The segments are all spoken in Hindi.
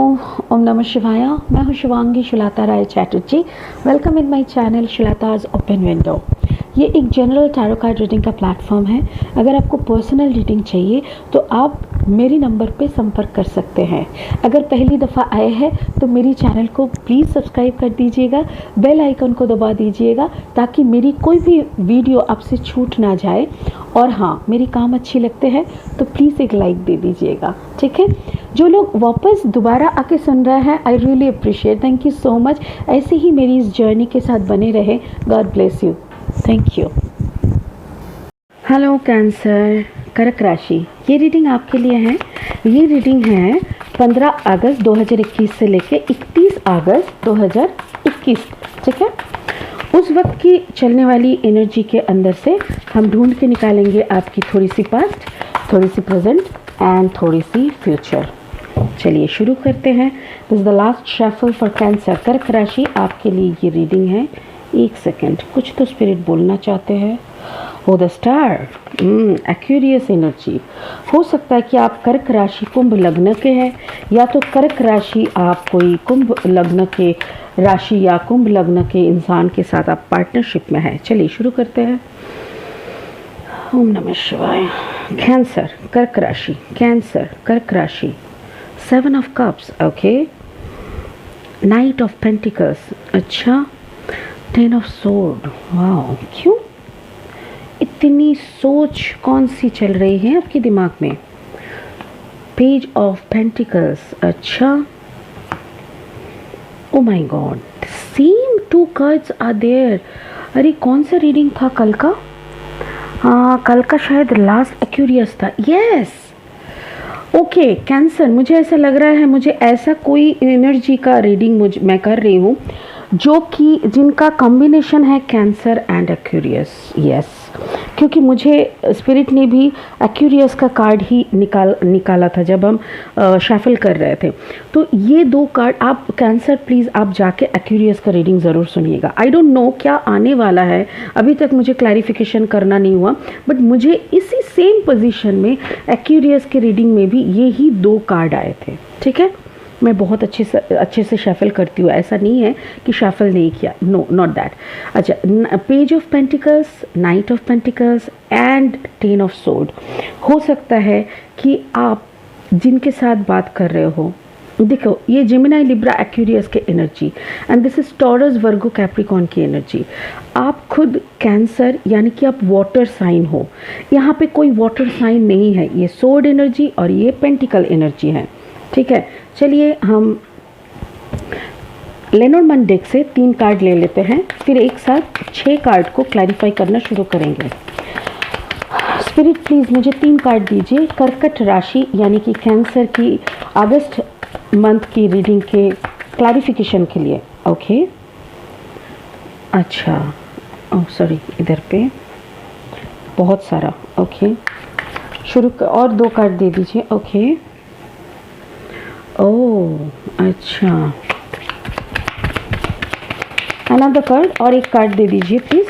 ओम नमः शिवाय। मैं हूँ Shivangi Shulata Rai Chatterjee. Welcome in my channel Shulata's open window. ये एक जनरल टैरो कार्ड रीडिंग का प्लेटफॉर्म है। अगर आपको पर्सनल रीडिंग चाहिए तो आप मेरे नंबर पे संपर्क कर सकते हैं। अगर पहली दफ़ा आए हैं तो मेरी चैनल को प्लीज़ सब्सक्राइब कर दीजिएगा, बेल आइकन को दबा दीजिएगा ताकि मेरी कोई भी वीडियो आपसे छूट ना जाए। और हाँ, मेरी काम अच्छी लगते हैं तो प्लीज़ एक लाइक दे दीजिएगा, ठीक है। जो लोग वापस दोबारा आके सुन रहे हैं, I really appreciate, thank you so much. ऐसे ही मेरी इस जर्नी के साथ बने रहे। God bless you, thank you. Hello cancer, कर्क राशि, ये रीडिंग आपके लिए है। ये रीडिंग है 15 अगस्त 2021 से लेके 31 अगस्त 2021, ठीक है। उस वक्त की चलने वाली एनर्जी के अंदर से हम ढूंढ के निकालेंगे आपकी थोड़ी सी पास्ट, थोड़ी सी प्रेजेंट एंड थोड़ी सी फ्यूचर। चलिए शुरू करते हैं। This is the last shuffle for cancer. कर्क राशि, आपके लिए ये रीडिंग है। एक सेकेंड, कुछ तो स्पिरिट बोलना चाहते हैं। ओ द स्टार, एक्यूरियस एनर्जी। हो सकता है कि आप कर्क राशि कुंभ लग्न के हैं, या तो कर्क राशि आप कोई कुंभ लग्न के राशि या कुंभ लग्न के इंसान के साथ आप पार्टनरशिप में हैं। चलिए शुरू करते हैं। ओम नमः शिवाय। कैंसर, कर्क राशि, कैंसर, कर्क राशि, 7 of cups, okay. Night of pentacles, अच्छा। 10 ऑफ सोर्ड, वाओ, क्यों इतनी सोच कौन सी चल रही है आपके दिमाग में। पेज ऑफ पेंटिकल्स, अच्छा। Oh my god, same 2 cards are there. अरे कौन सा रीडिंग था कल का? हाँ, कल का शायद लास्ट एक्यूरियस था। यस, ओके कैंसर, मुझे ऐसा लग रहा है, मुझे ऐसा कोई एनर्जी का रीडिंग मैं कर रही हूँ जो कि जिनका कॉम्बिनेशन है कैंसर एंड एक्यूरियस। यस, क्योंकि मुझे स्पिरिट ने भी एक्यूरियस का कार्ड ही निकाला था जब हम शफल कर रहे थे। तो ये 2 कार्ड, आप कैंसर प्लीज़ आप जाके एक्यूरियस का रीडिंग ज़रूर सुनिएगा। आई डोंट नो क्या आने वाला है, अभी तक मुझे क्लैरिफिकेशन करना नहीं हुआ, बट मुझे इसी सेम पोजीशन में एक्यूरियस के रीडिंग में भी ये ही 2 कार्ड आए थे, ठीक है। मैं बहुत अच्छे से शफल करती हूँ, ऐसा नहीं है कि शफल नहीं किया, नो नॉट दैट। अच्छा, page of pentacles, night of pentacles and 10 of sword. हो सकता है कि आप जिनके साथ बात कर रहे हो, देखो ये जेमिनी लिब्रा एक्यूरियस के energy and this is Taurus Virgo Capricorn की एनर्जी। आप खुद कैंसर यानी कि आप वाटर साइन हो। यहाँ पे कोई वाटर साइन नहीं है, ये सोर्ड एनर्जी और ये पेंटिकल एनर्जी है, ठीक है। चलिए हम लेनोर्मैंड डेक से 3 कार्ड ले लेते हैं, फिर एक साथ 6 कार्ड को क्लैरिफाई करना शुरू करेंगे। स्पिरिट प्लीज़ मुझे 3 कार्ड दीजिए कर्कट राशि यानी कि कैंसर की अगस्त मंथ की रीडिंग के क्लैरिफिकेशन के लिए। ओके, अच्छा, ओह सॉरी, इधर पे बहुत सारा। ओके, शुरू और 2 कार्ड दे दीजिए। ओके, ओह अच्छा, अनदर कार्ड और एक कार्ड दे दीजिए प्लीज,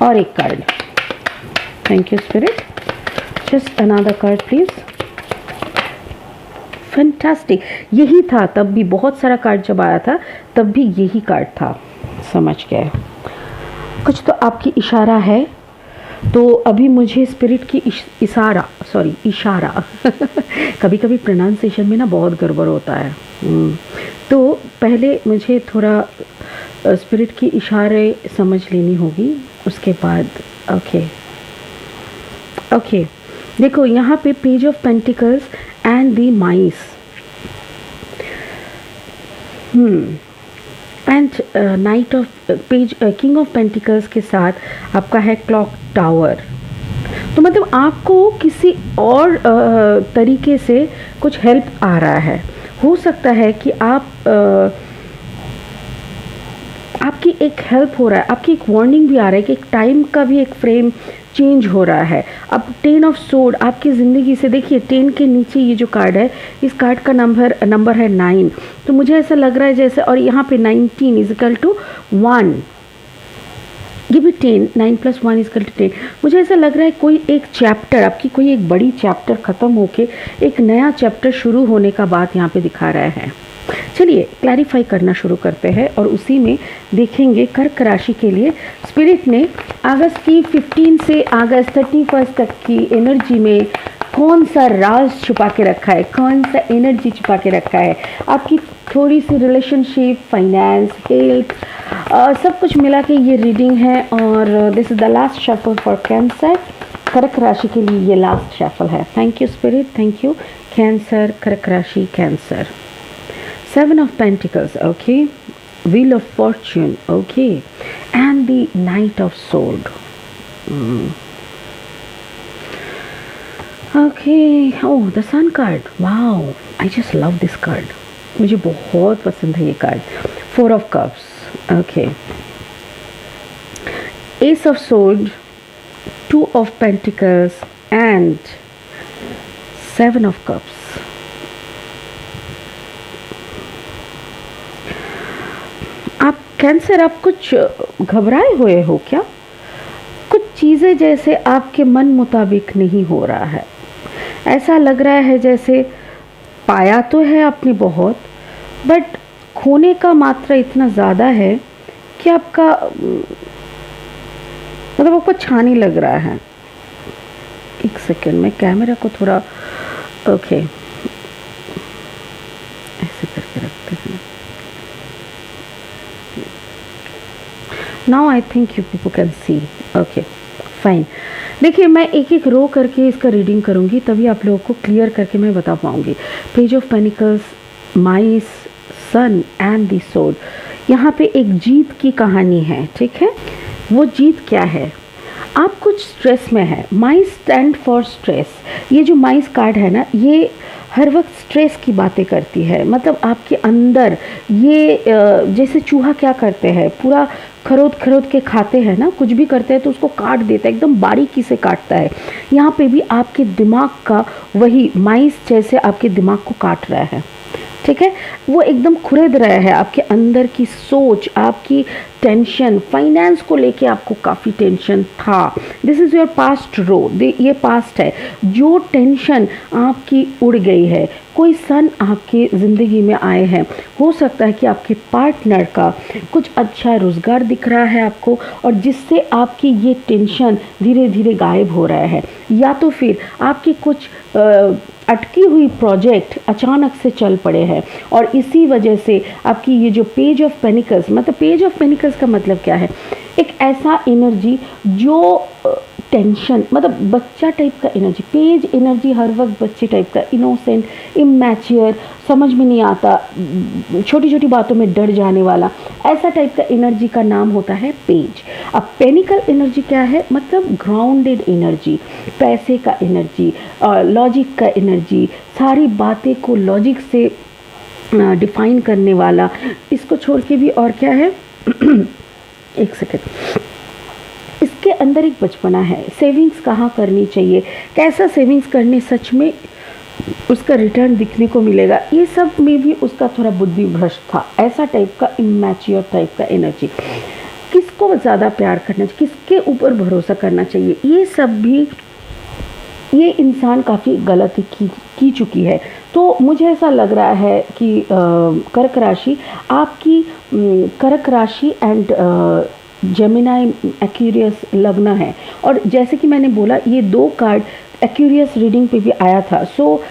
और एक card. Thank you spirit, just another card please. Fantastic, यही था तब भी, बहुत सारा कार्ड जब आया था तब भी यही कार्ड था, समझ गए। कुछ तो आपकी इशारा है, तो अभी मुझे स्पिरिट की इशारा कभी कभी प्रोनाउंसिएशन में ना बहुत गड़बड़ होता है। तो पहले मुझे थोड़ा स्पिरिट की इशारे समझ लेनी होगी, उसके बाद। ओके ओके, देखो यहाँ पे page of pentacles and the mice and night of page, king of pentacles के साथ आपका है क्लॉक टावर। तो मतलब आपको किसी और तरीके से कुछ हेल्प आ रहा है। हो सकता है कि आपकी एक हेल्प हो रहा है, आपकी एक वार्निंग भी आ रहा है कि एक टाइम का भी एक फ्रेम चेंज हो रहा है। अब 10 ऑफ सोर्ड आपकी ज़िंदगी से, देखिए 10 के नीचे ये जो कार्ड है, इस कार्ड का नंबर है 9। तो मुझे ऐसा लग रहा है जैसे, और यहाँ पे 19 इज इक्वल टू 1, ये भी 10, 9 + 1 = 10। मुझे ऐसा लग रहा है कोई एक चैप्टर, आपकी कोई एक बड़ी चैप्टर ख़त्म होके एक नया चैप्टर शुरू होने का बात यहाँ पे दिखा रहा है। चलिए क्लैरिफाई करना शुरू करते हैं और उसी में देखेंगे कर्क राशि के लिए स्पिरिट ने अगस्त की 15 से अगस्त 31 तक की एनर्जी में कौन सा राज छुपा के रखा है, कौन सा एनर्जी छुपा के रखा है। आपकी थोड़ी सी रिलेशनशिप, फाइनेंस, हेल्थ, सब कुछ मिला के ये रीडिंग है और this is the last shuffle for cancer. कर्क राशि के लिए ये लास्ट शफल है। Thank you spirit, thank you. Cancer, कर्क राशि, cancer. 7 of Pentacles, okay, Wheel of Fortune, okay, and the Knight of Sword. Okay, oh, the Sun card, wow, I just love this card. मुझे बहुत पसंद है ये card. 4 of Cups, okay, Ace of Sword, 2 of Pentacles, and 7 of Cups. आप कैंसर, आप कुछ घबराए हुए हो क्या? कुछ चीज़ें जैसे आपके मन मुताबिक नहीं हो रहा है। ऐसा लग रहा है जैसे पाया तो है आपने बहुत, बट खोने का मात्रा इतना ज़्यादा है कि आपका मतलब आपको अच्छा नहीं लग रहा है। एक सेकेंड में कैमरा को थोड़ा ओके ऐसे करके रखते हैं। Now I think you people can see, okay fine. देखिए मैं एक एक रो करके इसका रीडिंग करूँगी, तभी आप लोगों को क्लियर करके मैं बता पाऊँगी। Page of pentacles, mice, sun and the sword. यहाँ पे एक जीत की कहानी है, ठीक है। वो जीत क्या है? आप कुछ स्ट्रेस में है। माइस स्टैंड फॉर स्ट्रेस। ये जो माइस कार्ड है ना, ये हर वक्त स्ट्रेस की बातें करती है। मतलब आपके अंदर ये जैसे चूहा क्या करते हैं, पूरा खरोद खरोद के खाते हैं ना, कुछ भी करते हैं तो उसको काट देता है, एकदम बारीकी से काटता है। यहाँ पे भी आपके दिमाग का वही माइस जैसे आपके दिमाग को काट रहा है, ठीक है। वो एकदम खुरेद रहा है आपके अंदर की सोच, आपकी टेंशन। फाइनेंस को लेके आपको काफ़ी टेंशन था। दिस इज़ योर पास्ट रो, ये पास्ट है। जो टेंशन आपकी उड़ गई है। कोई सन आपके ज़िंदगी में आए हैं। हो सकता है कि आपके पार्टनर का कुछ अच्छा रोज़गार दिख रहा है आपको, और जिससे आपकी ये टेंशन धीरे धीरे गायब हो रहा है। या तो फिर आपकी कुछ अटकी हुई प्रोजेक्ट अचानक से चल पड़े हैं, और इसी वजह से आपकी ये जो पेज ऑफ पेनिकल्स, मतलब पेज ऑफ पेनिकल्स का मतलब क्या है? एक ऐसा एनर्जी जो टेंशन, मतलब बच्चा टाइप का एनर्जी। पेज एनर्जी हर वक्त बच्चे टाइप का, इनोसेंट, इमैच्योर, समझ में नहीं आता, छोटी छोटी बातों में डर जाने वाला, ऐसा टाइप का एनर्जी का नाम होता है पेज। अब पेनिकल एनर्जी क्या है? मतलब ग्राउंडेड एनर्जी, पैसे का एनर्जी, लॉजिक का एनर्जी, सारी बातें को लॉजिक से डिफाइन करने वाला। इसको छोड़ के भी और क्या है? एक सेकेंड। इसके अंदर एक बचपना है। सेविंग्स कहाँ करनी चाहिए, कैसा सेविंग्स करने सच में उसका रिटर्न दिखने को मिलेगा, ये सब में भी उसका थोड़ा बुद्धि भ्रष्ट था। ऐसा टाइप का इमैच्योर टाइप का एनर्जी। किसको ज़्यादा प्यार करना चाहिए, किसके ऊपर भरोसा करना चाहिए, ये सब भी ये इंसान काफ़ी गलती की चुकी है। तो मुझे ऐसा लग रहा है कि कर्क राशि आपकी, कर्क राशि एंड जेमिनाई एक्वेरियस लग्न है। और जैसे कि मैंने बोला, ये 2 कार्ड एक्वेरियस रीडिंग पे भी आया था। सो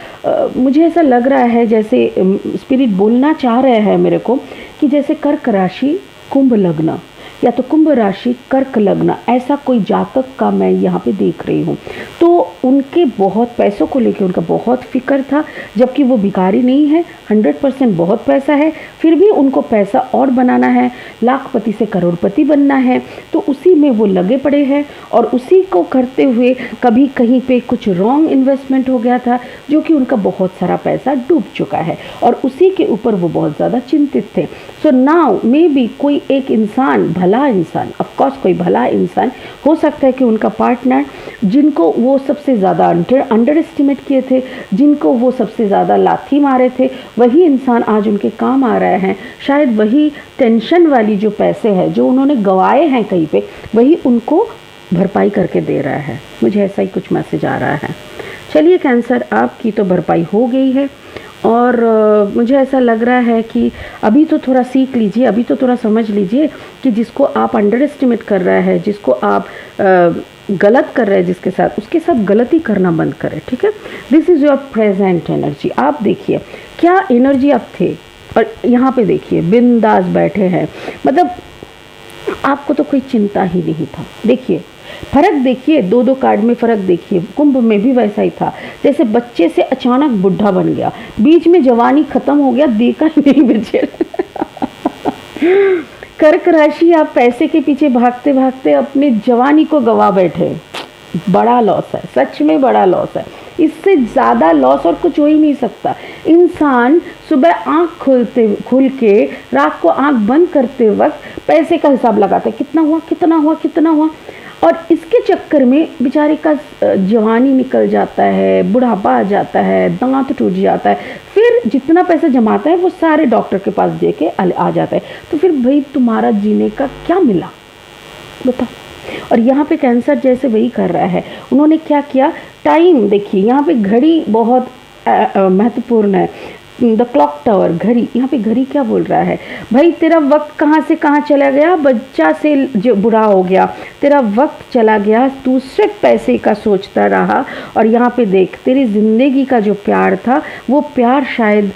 मुझे ऐसा लग रहा है जैसे स्पिरिट बोलना चाह रहे हैं मेरे को कि जैसे कर्क राशि कुंभ लग्न, या तो कुंभ राशि कर्क लग्न, ऐसा कोई जातक का मैं यहाँ पे देख रही हूँ। तो उनके बहुत पैसों को लेके उनका बहुत फिक्र था, जबकि वो भिखारी नहीं है, 100% बहुत पैसा है, फिर भी उनको पैसा और बनाना है, लाखपति से करोड़पति बनना है। तो उसी में वो लगे पड़े हैं, और उसी को करते हुए कभी कहीं पे कुछ रॉन्ग इन्वेस्टमेंट हो गया था, जो कि उनका बहुत सारा पैसा डूब चुका है, और उसी के ऊपर वो बहुत ज़्यादा चिंतित थे। सो नाउ मे बी कोई एक इंसान, भला भला इंसान, ऑफ कोर्स कोई भला इंसान हो सकता है कि उनका पार्टनर जिनको वो सबसे ज़्यादा अंडर एस्टिमेट किए थे, जिनको वो सबसे ज़्यादा लाथी मारे थे, वही इंसान आज उनके काम आ रहे हैं। शायद वही टेंशन वाली जो पैसे हैं जो उन्होंने गंवाए हैं कहीं पे, वही उनको भरपाई करके दे रहा है। मुझे ऐसा ही कुछ मैसेज आ रहा है। चलिए कैंसर, आपकी तो भरपाई हो गई है और मुझे ऐसा लग रहा है कि अभी तो थोड़ा सीख लीजिए, अभी तो थोड़ा समझ लीजिए कि जिसको आप अंडर एस्टिमेट कर रहे हैं, जिसको आप गलत कर रहे हैं जिसके साथ, उसके साथ गलती करना बंद करें, ठीक है। This is your present energy. आप देखिए क्या एनर्जी आप थे और यहाँ पे देखिए बिंदास बैठे हैं, मतलब आपको तो कोई चिंता ही नहीं था। देखिए फर्क, देखिए दो दो कार्ड में फ़र्क देखिए। कुंभ में भी वैसा ही था, जैसे बच्चे से अचानक बुढ़ा बन गया, बीच में जवानी खत्म हो गया, देखा ही नहीं बचे। कर्क राशि, आप पैसे के पीछे भागते भागते अपनी जवानी को गवा बैठे। बड़ा लॉस है, सच में बड़ा लॉस है। इससे ज़्यादा लॉस और कुछ हो ही नहीं सकता। इंसान सुबह आँख खुल के रात को आँख बंद करते वक्त पैसे का हिसाब लगाता है, कितना हुआ कितना हुआ कितना हुआ, और इसके चक्कर में बेचारे का जवानी निकल जाता है, बुढ़ापा आ जाता है, दांत टूट जाता है, फिर जितना पैसा जमाता है वो सारे डॉक्टर के पास दे के आ जाता है। तो फिर भाई तुम्हारा जीने का क्या मिला बताओ। और यहाँ पे कैंसर जैसे वही कर रहा है। उन्होंने क्या किया, टाइम देखिए, यहाँ पे घड़ी बहुत महत्वपूर्ण है। द क्लॉक टावर, घड़ी, यहाँ पे घड़ी क्या बोल रहा है, भाई तेरा वक्त कहाँ से कहाँ चला गया, बच्चा से जो बुरा हो गया, तेरा वक्त चला गया, तू सिर्फ पैसे का सोचता रहा। और यहाँ पे देख, तेरी ज़िंदगी का जो प्यार था वो प्यार शायद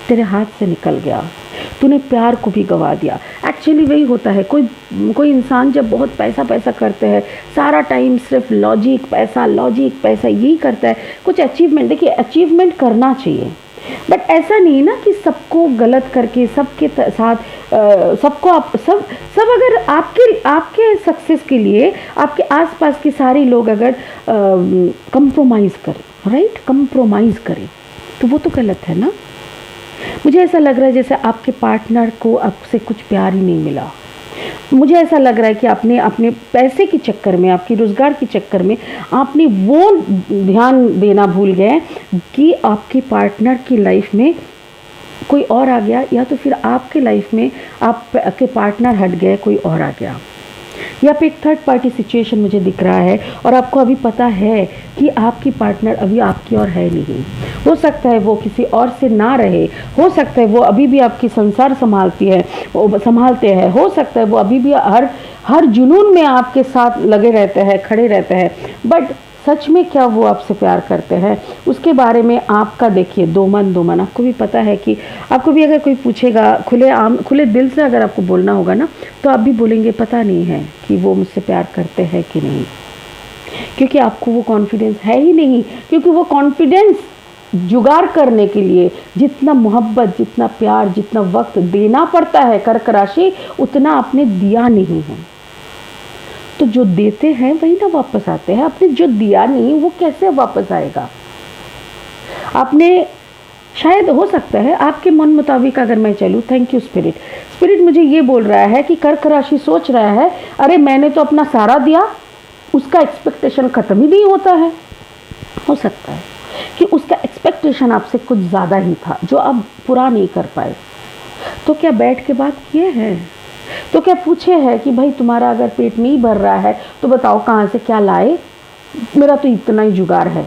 तेरे हाथ से निकल गया, तूने प्यार को भी गवा दिया। एक्चुअली वही होता है, कोई इंसान जब बहुत पैसा करते हैं, सारा टाइम सिर्फ लॉजिक पैसा यही करता है। कुछ अचीवमेंट, देखिए अचीवमेंट करना चाहिए, बट ऐसा नहीं ना कि सबको गलत करके सबके साथ सबको आप सब अगर आपके सक्सेस के लिए आपके आसपास के सारे लोग अगर कंप्रोमाइज़ करें, राइट, कंप्रोमाइज़ करें, तो वो तो गलत है ना। मुझे ऐसा लग रहा है जैसे आपके पार्टनर को आपसे कुछ प्यार ही नहीं मिला। मुझे ऐसा लग रहा है कि आपने अपने पैसे के चक्कर में, आपकी रोज़गार के चक्कर में आपने वो ध्यान देना भूल गए कि आपके पार्टनर की लाइफ में कोई और आ गया, या तो फिर आपके लाइफ में आपके पार्टनर हट गए, कोई और आ गया। यहाँ पे एक थर्ड पार्टी सिचुएशन मुझे दिख रहा है और आपको अभी पता है कि आपकी पार्टनर अभी आपकी और है नहीं। हो सकता है वो किसी और से ना रहे, हो सकता है वो अभी भी आपकी संसार संभालते हैं, हो सकता है वो अभी भी हर जुनून में आपके साथ लगे रहते हैं, खड़े रहते हैं, बट सच में क्या वो आपसे प्यार करते हैं उसके बारे में आपका देखिए दो मन। आपको भी पता है कि आपको भी अगर कोई पूछेगा खुले दिल से अगर आपको बोलना होगा ना, तो आप भी बोलेंगे पता नहीं है कि वो मुझसे प्यार करते हैं कि नहीं, क्योंकि आपको वो कॉन्फिडेंस है ही नहीं। क्योंकि वो कॉन्फिडेंस जुगाड़ करने के लिए जितना मोहब्बत, जितना प्यार, जितना वक्त देना पड़ता है कर्क राशि, उतना आपने दिया नहीं है। तो जो देते हैं वही ना वापस आते हैं। आपने जो दिया नहीं वो कैसे वापस आएगा। आपने शायद, हो सकता है आपके मन मुताबिक अगर मैं चलूँ, थैंक यू स्पिरिट मुझे ये बोल रहा है कि कर्क राशि सोच रहा है अरे मैंने तो अपना सारा दिया, उसका एक्सपेक्टेशन ख़त्म ही नहीं होता है। हो सकता है कि उसका एक्सपेक्टेशन आपसे कुछ ज़्यादा ही था जो आप पूरा नहीं कर पाए। तो क्या बैठ के बात किए हैं, तो क्या पूछे है कि भाई तुम्हारा अगर पेट नहीं भर रहा है तो बताओ कहाँ से क्या लाए, मेरा तो इतना ही जुगाड़ है।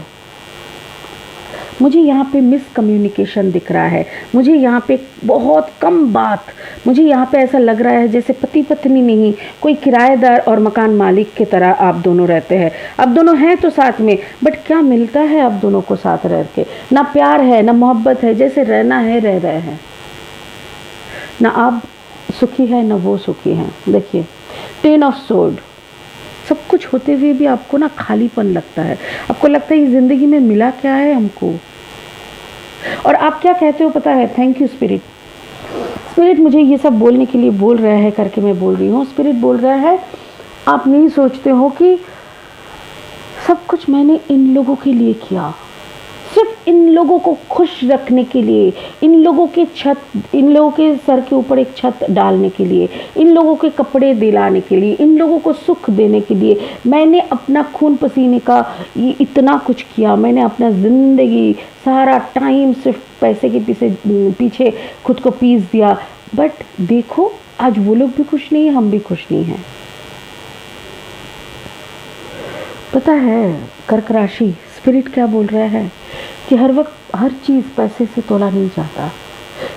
मुझे यहाँ पे मिसकम्युनिकेशन दिख रहा है, मुझे यहाँ पे बहुत कम बात, मुझे यहाँ पे ऐसा लग रहा है जैसे पति पत्नी नहीं, कोई किराएदार और मकान मालिक की तरह आप दोनों रहते हैं। आप दोनों हैं तो साथ में, बट क्या मिलता है आप दोनों को साथ रह के, ना प्यार है ना मोहब्बत है, जैसे रहना है रह रहे हैं, ना आप सुखी है ना वो सुखी हैं। देखिए 10 ऑफ सोर्ड, सब कुछ होते हुए भी आपको ना खालीपन लगता है, आपको लगता है ये ज़िंदगी में मिला क्या है हमको। और आप क्या कहते हो पता है, थैंक यू स्पिरिट मुझे ये सब बोलने के लिए बोल रहा है करके मैं बोल रही हूँ। स्पिरिट बोल रहा है आप नहीं सोचते हो कि सब कुछ मैंने इन लोगों के लिए किया, सिर्फ इन लोगों को खुश रखने के लिए, इन लोगों के सर के ऊपर एक छत डालने के लिए, इन लोगों के कपड़े दिलाने के लिए, इन लोगों को सुख देने के लिए मैंने अपना खून पसीने का ये इतना कुछ किया। मैंने अपना ज़िंदगी सारा टाइम सिर्फ पैसे के पीछे खुद को पीस दिया। बट देखो आज वो लोग भी खुश नहीं है, हम भी खुश नहीं हैं। पता है कर्क राशि स्पिरिट क्या बोल रहा है कि हर वक्त हर चीज़ पैसे से तोला नहीं जाता।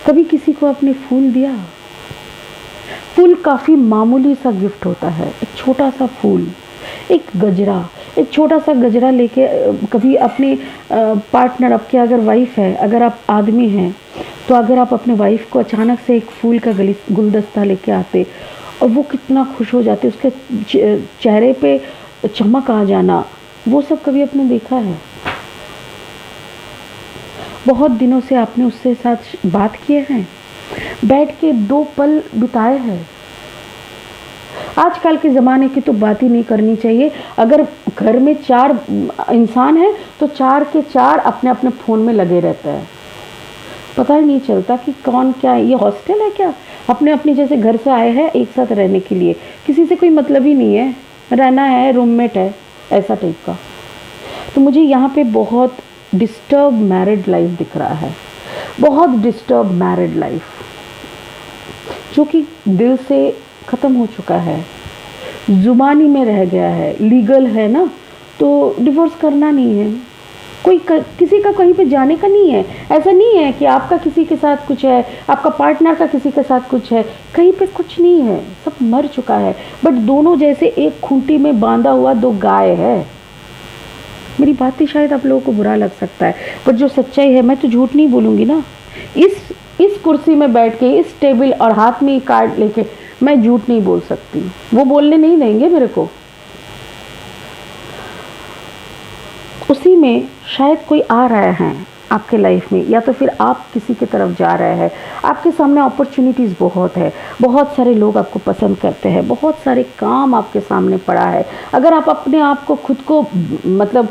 कभी किसी को आपने फूल दिया, फूल काफ़ी मामूली सा गिफ्ट होता है, एक छोटा सा फूल, एक गजरा, एक छोटा सा गजरा लेके कभी अपने पार्टनर, आपके अगर वाइफ है, अगर आप आदमी हैं तो अगर आप अपने वाइफ को अचानक से एक फूल का गुलदस्ता लेके आते और वो कितना खुश हो जाते, उसके चेहरे पे चमक आ जाना, वो सब कभी आपने देखा है? बहुत दिनों से आपने उससे साथ बात किए हैं, बैठ के 2 पल बिताए हैं। आजकल के ज़माने की तो बात ही नहीं करनी चाहिए। अगर घर में 4 इंसान हैं तो 4 के 4 अपने अपने फ़ोन में लगे रहते हैं। पता ही नहीं चलता कि कौन क्या है। ये हॉस्टल है क्या? अपने अपने जैसे घर से आए हैं एक साथ रहने के लिए, किसी से कोई मतलब ही नहीं है, रहना है, रूममेट है, ऐसा टाइप का। तो मुझे यहाँ पे बहुत डिस्टर्ब मैरिड लाइफ दिख रहा है, बहुत डिस्टर्ब मैरिड लाइफ जो कि दिल से ख़त्म हो चुका है, जुबानी में रह गया है। लीगल है ना, तो डिवोर्स करना नहीं है, किसी का कहीं पे जाने का नहीं है। ऐसा नहीं है कि आपका किसी के साथ कुछ है, आपका पार्टनर का किसी के साथ कुछ है, कहीं पे कुछ नहीं है, सब मर चुका है। बट दोनों जैसे एक खूंटी में बांधा हुआ 2 गाय है। मेरी बातें शायद आप लोगों को बुरा लग सकता है, पर जो सच्चाई है, मैं तो झूठ नहीं बोलूँगी ना। इस कुर्सी में बैठ के, इस टेबल और हाथ में कार्ड लेके मैं झूठ नहीं बोल सकती, वो बोलने नहीं देंगे मेरे को। उसी में शायद कोई आ रहा है आपके लाइफ में, या तो फिर आप किसी की तरफ जा रहे हैं। आपके सामने अपॉर्चुनिटीज़ बहुत है, बहुत सारे लोग आपको पसंद करते हैं, बहुत सारे काम आपके सामने पड़ा है। अगर आप अपने आप को खुद को मतलब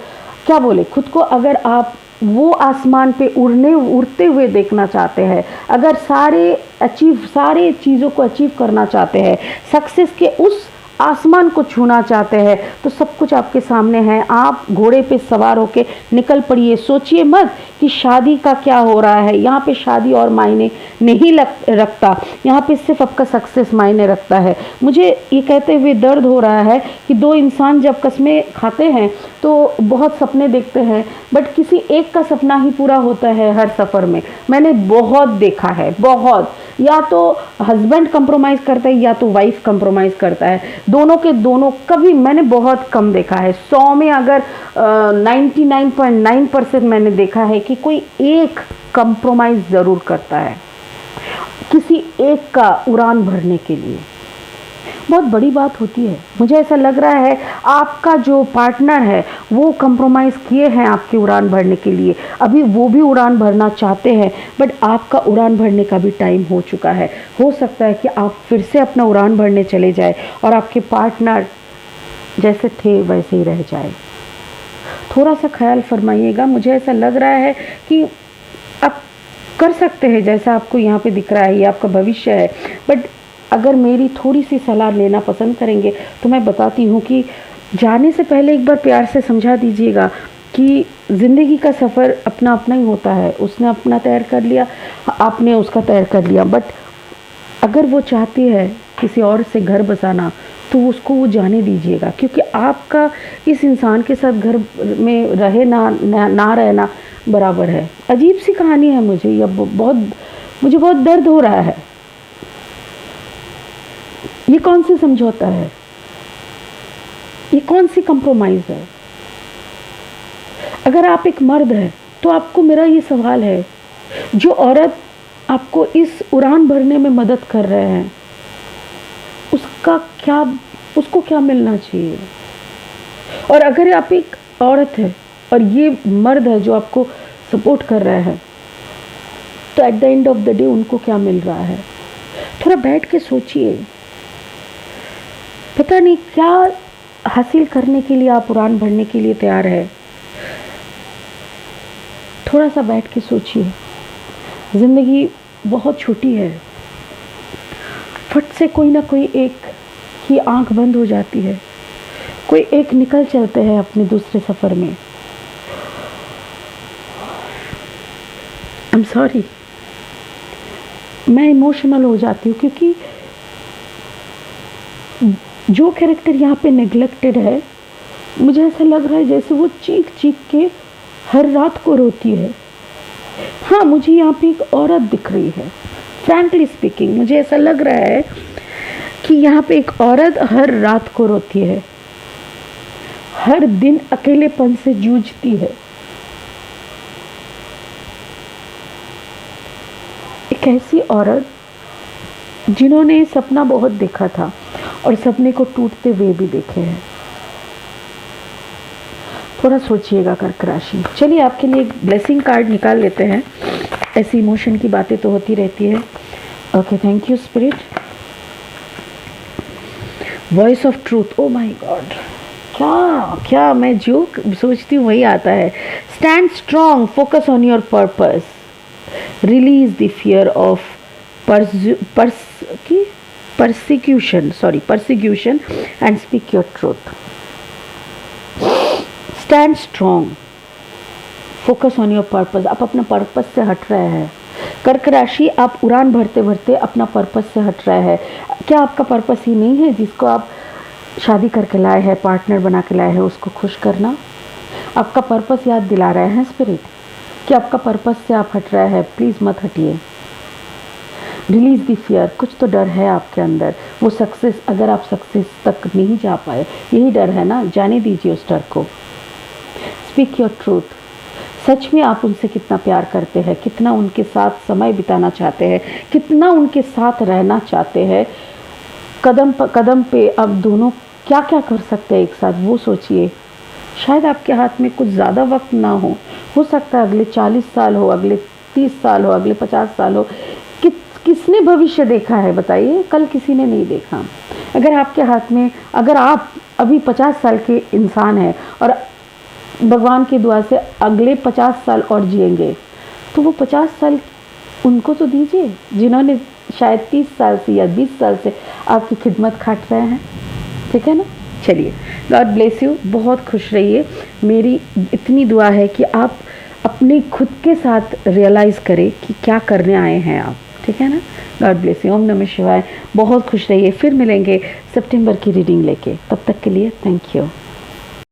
क्या बोले, खुद को अगर आप वो आसमान पे उड़ते हुए देखना चाहते हैं, अगर सारे चीज़ों को अचीव करना चाहते हैं, सक्सेस के उस आसमान को छूना चाहते हैं, तो सब कुछ आपके सामने है। आप घोड़े पे सवार होके निकल पड़िए। सोचिए मत कि शादी का क्या हो रहा है। यहाँ पे शादी और मायने नहीं रखता, यहाँ पे सिर्फ आपका सक्सेस मायने रखता है। मुझे ये कहते हुए दर्द हो रहा है कि 2 इंसान जब कस्में खाते हैं तो बहुत सपने देखते हैं, बट किसी एक का सपना ही पूरा होता है हर सफ़र में। मैंने बहुत देखा है, बहुत। या तो हस्बैंड कंप्रोमाइज़ करता है या तो वाइफ कंप्रोमाइज़ करता है, दोनों के दोनों। कभी मैंने बहुत कम देखा है, 100 में अगर 99.9% मैंने देखा है कि कोई एक कंप्रोमाइज़ ज़रूर करता है किसी एक का उड़ान भरने के लिए। बहुत बड़ी बात होती है। मुझे ऐसा लग रहा है आपका जो पार्टनर है वो कंप्रोमाइज़ किए हैं आपकी उड़ान भरने के लिए, अभी वो भी उड़ान भरना चाहते हैं, बट आपका उड़ान भरने का भी टाइम हो चुका है। हो सकता है कि आप फिर से अपना उड़ान भरने चले जाए और आपके पार्टनर जैसे थे वैसे ही रह जाए। थोड़ा सा ख्याल फरमाइएगा। मुझे ऐसा लग रहा है कि आप कर सकते हैं जैसा आपको यहाँ पे दिख रहा है, ये आपका भविष्य है। बट अगर मेरी थोड़ी सी सलाह लेना पसंद करेंगे तो मैं बताती हूँ कि जाने से पहले एक बार प्यार से समझा दीजिएगा कि ज़िंदगी का सफ़र अपना अपना ही होता है। उसने अपना तैर कर लिया, आपने उसका तैर कर लिया। बट अगर वो चाहती है किसी और से घर बसाना तो उसको वो जाने दीजिएगा, क्योंकि आपका इस इंसान के साथ घर में रहे ना रहना बराबर है। अजीब सी कहानी है। मुझे बहुत दर्द हो रहा है। ये कौन सी समझौता है, ये कौन सी कंप्रोमाइज़ है? अगर आप एक मर्द हैं तो आपको मेरा ये सवाल है, जो औरत आपको इस उड़ान भरने में मदद कर रहे हैं उसको क्या मिलना चाहिए? और अगर आप एक औरत है और ये मर्द है जो आपको सपोर्ट कर रहा है, तो at the end of the day उनको क्या मिल रहा है? थोड़ा बैठ के सोचिए। पता नहीं क्या हासिल करने के लिए आप उड़ान भरने के लिए तैयार है। थोड़ा थोड़ा सा बैठ के सोचिए, ज़िंदगी बहुत छोटी है, फट से कोई ना कोई एक की आंख बंद हो जाती है, कोई एक निकल चलते हैं अपने दूसरे सफ़र में। आई एम सॉरी, मैं इमोशनल हो जाती हूँ क्योंकि जो कैरेक्टर यहाँ पे नेग्लेक्टेड है, मुझे ऐसा लग रहा है जैसे वो चीख चीख के हर रात को रोती है। हाँ, मुझे यहाँ पे एक औरत दिख रही है, फ्रैंकली स्पीकिंग मुझे ऐसा लग रहा है कि यहाँ पे एक औरत हर रात को रोती है, हर दिन अकेलेपन से जूझती है। एक ऐसी औरत जिन्होंने सपना बहुत देखा था और सपने को टूटते हुए भी देखे हैं। थोड़ा सोचिएगा कर्क राशि। चलिए आपके लिए एक ब्लेसिंग कार्ड निकाल लेते हैं, ऐसी इमोशन की बातें तो होती रहती है। Okay, thank you spirit. Voice of truth, O my God, क्या मैं जो सोचती हूँ वही आता है। Stand strong, focus on your purpose, release the fear of persecution and speak your truth. Stand strong, focus on your purpose. आप अपना पर्पस से हट रहे हैं कर्क राशि, आप उड़ान भरते भरते अपना पर्पस से हट रहे हैं। क्या आपका पर्पस ही नहीं है जिसको आप शादी करके लाए हैं, पार्टनर बना के लाए हैं, उसको खुश करना? आपका पर्पस याद दिला रहे हैं स्पिरिट कि आपका पर्पस से आप हट रहे हैं। प्लीज़ मत हटिए। रिलीज द फियर, कुछ तो डर है आपके अंदर, वो सक्सेस, अगर आप सक्सेस तक नहीं जा पाए, यही डर है ना, जाने दीजिए उस डर को। स्पीक योर ट्रूथ, सच में आप उनसे कितना प्यार करते हैं, कितना उनके साथ समय बिताना चाहते हैं, कितना उनके साथ रहना चाहते हैं। कदम पे अब दोनों क्या क्या कर सकते हैं एक साथ, वो सोचिए। शायद आपके हाथ में कुछ ज़्यादा वक्त ना हो सकता है अगले 40 साल हो, अगले 30 साल हो, अगले 50 साल हो। किसने भविष्य देखा है बताइए? कल किसी ने नहीं देखा। अगर आपके हाथ में, अगर आप अभी 50 साल के इंसान हैं और भगवान की दुआ से अगले 50 साल और जिएंगे, तो वो 50 साल उनको तो दीजिए जिन्होंने शायद 30 साल से या 20 साल से आपकी खिदमत खाट रहे हैं। ठीक है ना? चलिए, गॉड ब्लेस यू, बहुत खुश रहिए। मेरी इतनी दुआ है कि आप अपने खुद के साथ रियलाइज़ करें कि क्या करने आए हैं आप। ठीक है ना? God bless you. ओम नमः शिवाय। बहुत खुश रहिए। फिर मिलेंगे सितंबर की रीडिंग लेके। तब तक के लिए थैंक यू।